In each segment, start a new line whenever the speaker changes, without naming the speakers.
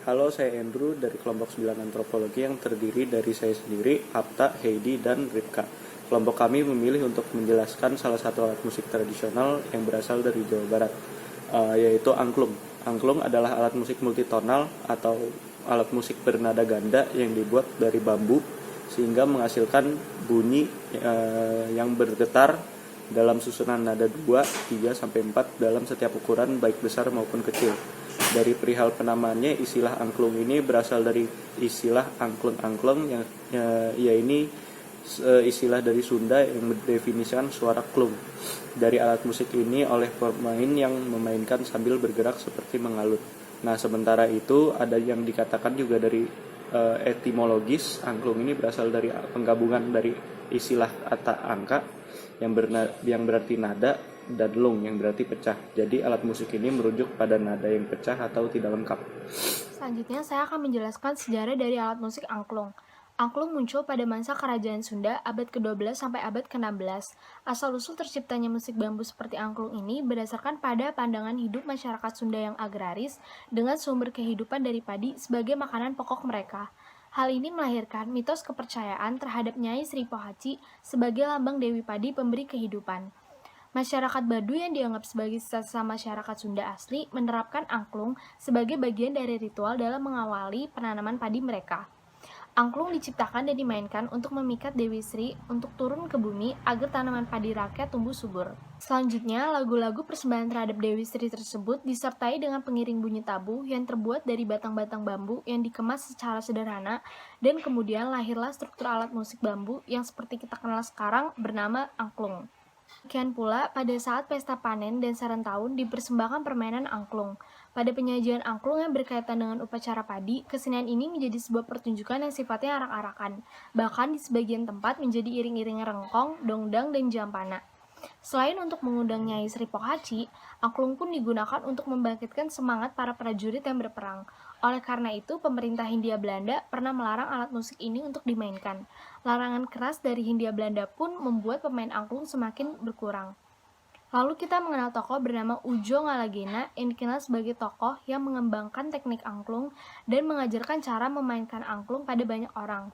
Halo, saya Andrew dari kelompok 9 antropologi yang terdiri dari saya sendiri, Apta, Heidi, dan Ripka. Kelompok kami memilih untuk menjelaskan salah satu alat musik tradisional yang berasal dari Jawa Barat, yaitu angklung. Angklung adalah alat musik multitonal atau alat musik bernada ganda yang dibuat dari bambu sehingga menghasilkan bunyi yang bergetar dalam susunan nada 2, 3, sampai 4 dalam setiap ukuran baik besar maupun kecil. Dari perihal penamaannya, istilah angklung ini berasal dari istilah angklung-angklung yang ini istilah dari Sunda yang mendefinisikan suara klung dari alat musik ini oleh pemain yang memainkan sambil bergerak seperti mengalut. Nah, sementara itu ada yang dikatakan juga dari etimologis, angklung ini berasal dari penggabungan dari istilah kata angka yang berarti nada dan lung yang berarti pecah. Jadi alat musik ini merujuk pada nada yang pecah atau tidak lengkap.
Selanjutnya saya akan menjelaskan sejarah dari alat musik angklung. Angklung muncul pada masa Kerajaan Sunda abad ke-12 sampai abad ke-16. Asal-usul terciptanya musik bambu seperti angklung ini berdasarkan pada pandangan hidup masyarakat Sunda yang agraris dengan sumber kehidupan dari padi sebagai makanan pokok mereka. Hal ini melahirkan mitos kepercayaan terhadap Nyai Sri Pohaci sebagai lambang Dewi Padi pemberi kehidupan. Masyarakat Baduy yang dianggap sebagai sisa masyarakat Sunda asli menerapkan angklung sebagai bagian dari ritual dalam mengawali penanaman padi mereka. Angklung diciptakan dan dimainkan untuk memikat Dewi Sri untuk turun ke bumi agar tanaman padi rakyat tumbuh subur. Selanjutnya, lagu-lagu persembahan terhadap Dewi Sri tersebut disertai dengan pengiring bunyi tabuh yang terbuat dari batang-batang bambu yang dikemas secara sederhana, dan kemudian lahirlah struktur alat musik bambu yang seperti kita kenal sekarang bernama angklung. Demikian pula, pada saat pesta panen dan sarantahun dipersembahkan permainan angklung. Pada penyajian angklung yang berkaitan dengan upacara padi, kesenian ini menjadi sebuah pertunjukan yang sifatnya arak-arakan. Bahkan di sebagian tempat menjadi iring-iring rengkong, dongdang, dan jampana. Selain untuk mengundang Nyai Sri Pohaci, angklung pun digunakan untuk membangkitkan semangat para prajurit yang berperang. Oleh karena itu, pemerintah Hindia Belanda pernah melarang alat musik ini untuk dimainkan. Larangan keras dari Hindia Belanda pun membuat pemain angklung semakin berkurang. Lalu kita mengenal tokoh bernama Ujo Ngalagena yang dikenal sebagai tokoh yang mengembangkan teknik angklung dan mengajarkan cara memainkan angklung pada banyak orang.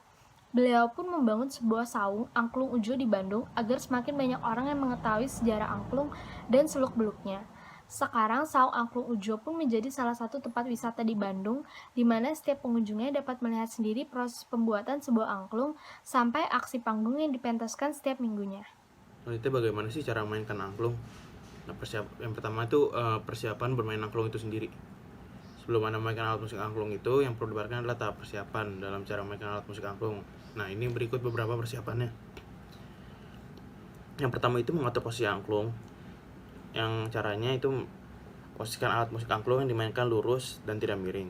Beliau pun membangun sebuah saung angklung Ujo di Bandung agar semakin banyak orang yang mengetahui sejarah angklung dan seluk-beluknya. Sekarang saung angklung Ujo pun menjadi salah satu tempat wisata di Bandung, di mana setiap pengunjungnya dapat melihat sendiri proses pembuatan sebuah angklung sampai aksi panggung yang dipentaskan setiap minggunya.
Itu bagaimana sih cara memainkan angklung? Nah, yang pertama itu persiapan bermain angklung itu sendiri. Sebelum Anda memainkan alat musik angklung itu, yang perlu diperhatikan adalah tahap persiapan dalam cara memainkan alat musik angklung. Nah, ini berikut beberapa persiapannya. Yang pertama itu mengatur posisi angklung. Yang caranya itu posisikan alat musik angklung yang dimainkan lurus dan tidak miring.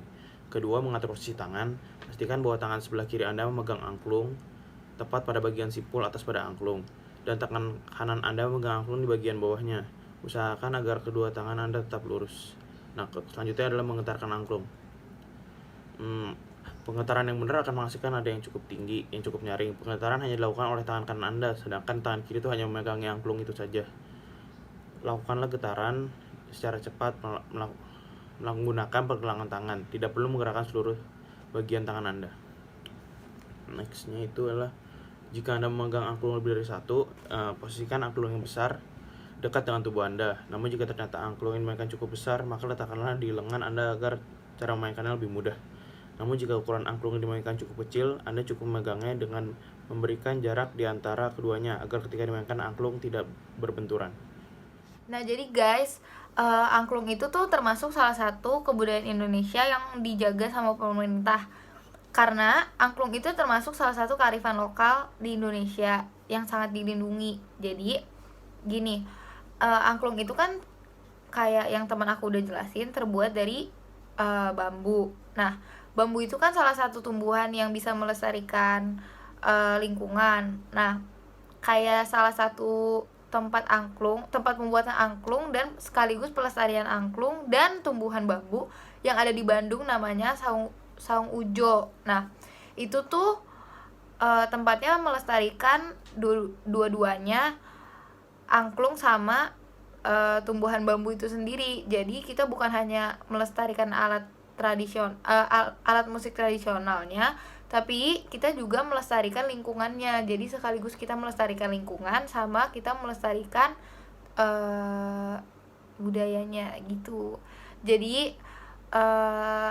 Kedua, mengatur posisi tangan. Pastikan bahwa tangan sebelah kiri Anda memegang angklung tepat pada bagian sipul atas pada angklung, dan tangan kanan Anda memegang angklung di bagian bawahnya. Usahakan agar kedua tangan Anda tetap lurus. Nah, selanjutnya adalah menggetarkan angklung. Penggetaran yang benar akan menghasilkan nada yang cukup tinggi, yang cukup nyaring. Penggetaran hanya dilakukan oleh tangan kanan Anda, sedangkan tangan kiri itu hanya memegangi angklung itu saja. Lakukanlah getaran secara cepat menggunakan pergelangan tangan. Tidak perlu menggerakkan seluruh bagian tangan Anda. Nextnya itu adalah jika Anda memegang angklung lebih dari satu, posisikan angklung yang besar dekat dengan tubuh Anda. Namun jika ternyata angklung yang dimainkan cukup besar, maka letakkanlah di lengan Anda agar cara memainkannya lebih mudah. Namun jika ukuran angklung yang dimainkan cukup kecil, Anda cukup memegangnya dengan memberikan jarak di antara keduanya agar ketika dimainkan angklung tidak berbenturan.
Nah, jadi guys, angklung itu tuh termasuk salah satu kebudayaan Indonesia yang dijaga sama pemerintah. Karena angklung itu termasuk salah satu kearifan lokal di Indonesia yang sangat dilindungi. Jadi, gini, angklung itu kan kayak yang teman aku udah jelasin, terbuat dari bambu. Nah, bambu itu kan salah satu tumbuhan yang bisa melestarikan lingkungan. Nah, kayak salah satu tempat pembuatan angklung dan sekaligus pelestarian angklung dan tumbuhan bambu yang ada di Bandung namanya Saung Ujo. Nah, itu tuh tempatnya melestarikan dua-duanya, angklung sama tumbuhan bambu itu sendiri. Jadi kita bukan hanya melestarikan alat alat musik tradisionalnya, tapi kita juga melestarikan lingkungannya. Jadi sekaligus kita melestarikan lingkungan sama kita melestarikan budayanya gitu. Jadi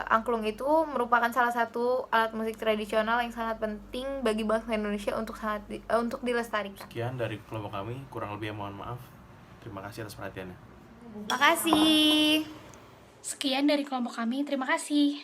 angklung itu merupakan salah satu alat musik tradisional yang sangat penting bagi bangsa Indonesia untuk dilestarikan.
Sekian dari kelompok kami, kurang lebih mohon maaf. Terima kasih atas perhatiannya.
Makasih.
Sekian dari kelompok kami, terima kasih.